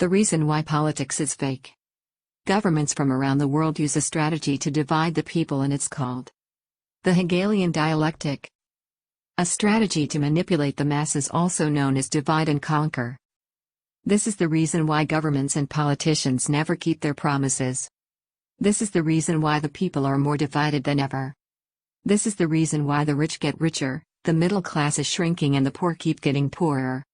The reason why politics is fake. Governments from around the world use a strategy to divide the people, and it's called the Hegelian dialectic. A strategy to manipulate the masses, also known as divide and conquer. This is the reason why governments and politicians never keep their promises. This is the reason why the people are more divided than ever. This is the reason why the rich get richer, the middle class is shrinking, and the poor keep getting poorer.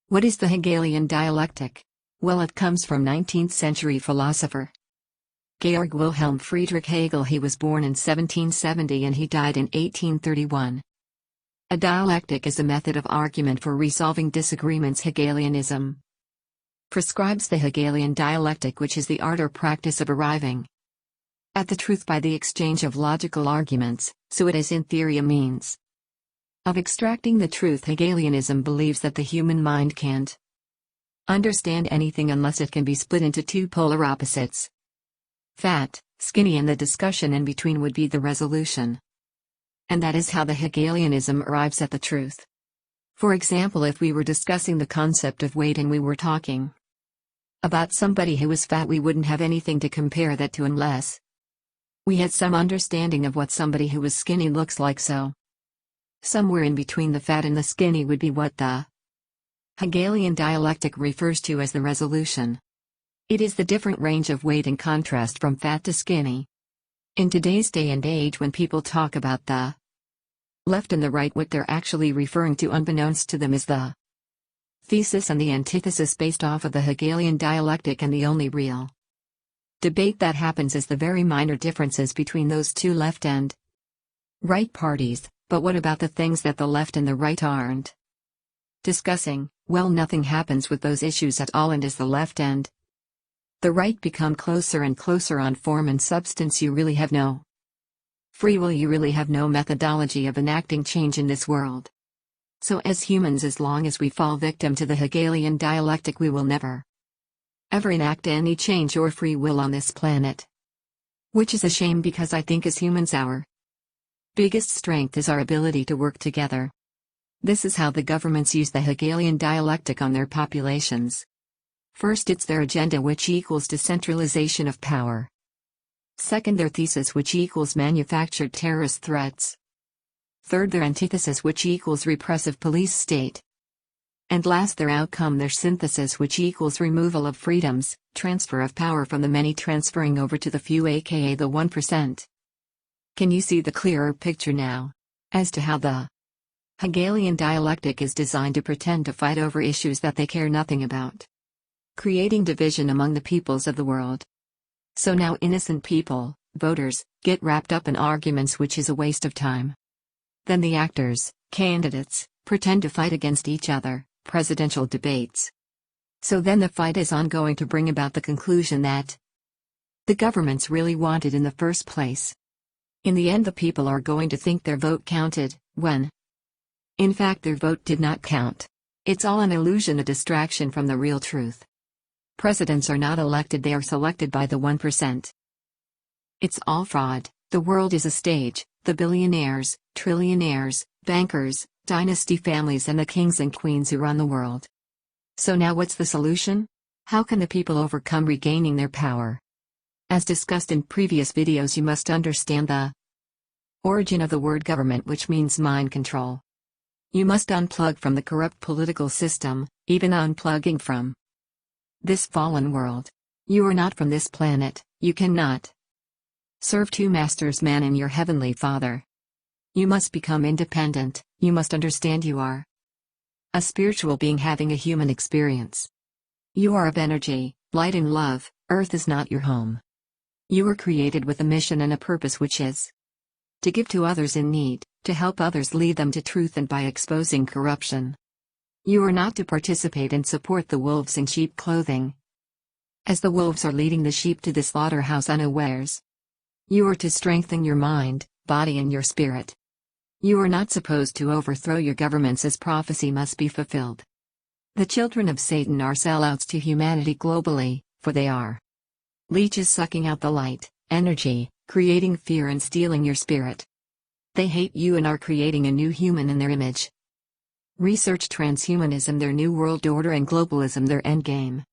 What is the Hegelian dialectic? Well, it comes from 19th century philosopher Georg Wilhelm Friedrich Hegel. He was born in 1770 and he died in 1831. A dialectic is a method of argument for resolving disagreements. Hegelianism prescribes the Hegelian dialectic, which is the art or practice of arriving at the truth by the exchange of logical arguments, so it is in theory a means of extracting the truth. Hegelianism believes that the human mind can't understand anything unless it can be split into two polar opposites. Fat, skinny, and the discussion in between would be the resolution. And that is how the Hegelianism arrives at the truth. For example, if we were discussing the concept of weight and we were talking about somebody who was fat, we wouldn't have anything to compare that to unless we had some understanding of what somebody who was skinny looks like. So somewhere in between the fat and the skinny would be what the Hegelian dialectic refers to as the resolution. It is the different range of weight in contrast from fat to skinny. In today's day and age, when people talk about the left and the right, what they're actually referring to, unbeknownst to them, is the thesis and the antithesis based off of the Hegelian dialectic, and the only real debate that happens is the very minor differences between those two left and right parties. But what about the things that the left and the right aren't discussing? Well, nothing happens with those issues at all, and as the left and the right become closer and closer on form and substance, you really have no free will, you really have no methodology of enacting change in this world. So as humans, as long as we fall victim to the Hegelian dialectic, we will never ever enact any change or free will on this planet. Which is a shame, because I think as humans our biggest strength is our ability to work together. This is how the governments use the Hegelian dialectic on their populations. First, it's their agenda, which equals decentralization of power. Second, their thesis, which equals manufactured terrorist threats. Third, their antithesis, which equals repressive police state. And last, their outcome, their synthesis, which equals removal of freedoms, transfer of power from the many transferring over to the few, aka the 1%. Can you see the clearer picture now as to how the Hegelian dialectic is designed to pretend to fight over issues that they care nothing about, creating division among the peoples of the world? So now innocent people, voters, get wrapped up in arguments, which is a waste of time. Then the actors, candidates, pretend to fight against each other, presidential debates. So then the fight is ongoing to bring about the conclusion that the governments really wanted in the first place. In the end, the people are going to think their vote counted, when in fact their vote did not count. It's all an illusion, a distraction from the real truth. Presidents are not elected, they are selected by the 1%. It's all fraud. The world is a stage. The billionaires, trillionaires, bankers, dynasty families, and the kings and queens who run the world. So now what's the solution? How can the people overcome regaining their power? As discussed in previous videos, you must understand the origin of the word government, which means mind control. You must unplug from the corrupt political system, even unplugging from this fallen world. You are not from this planet. You cannot serve two masters, man and your heavenly Father. You must become independent. You must understand you are a spiritual being having a human experience. You are of energy, light and love. Earth is not your home. You were created with a mission and a purpose, which is to give to others in need, to help others lead them to truth, and by exposing corruption. You are not to participate and support the wolves in sheep clothing, as the wolves are leading the sheep to the slaughterhouse unawares. You are to strengthen your mind, body, and your spirit. You are not supposed to overthrow your governments, as prophecy must be fulfilled. The children of Satan are sellouts to humanity globally, for they are leeches sucking out the light, energy, creating fear and stealing your spirit. They hate you and are creating a new human in their image. Research transhumanism, their new world order, and globalism, their endgame.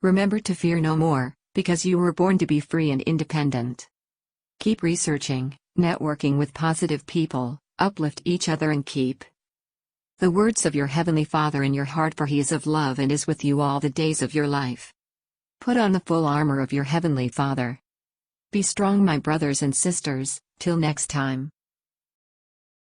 Remember to fear no more, because you were born to be free and independent. Keep researching, networking with positive people, uplift each other and keep the words of your Heavenly Father in your heart, for He is of love and is with you all the days of your life. Put on the full armor of your Heavenly Father. Be strong, my brothers and sisters, till next time.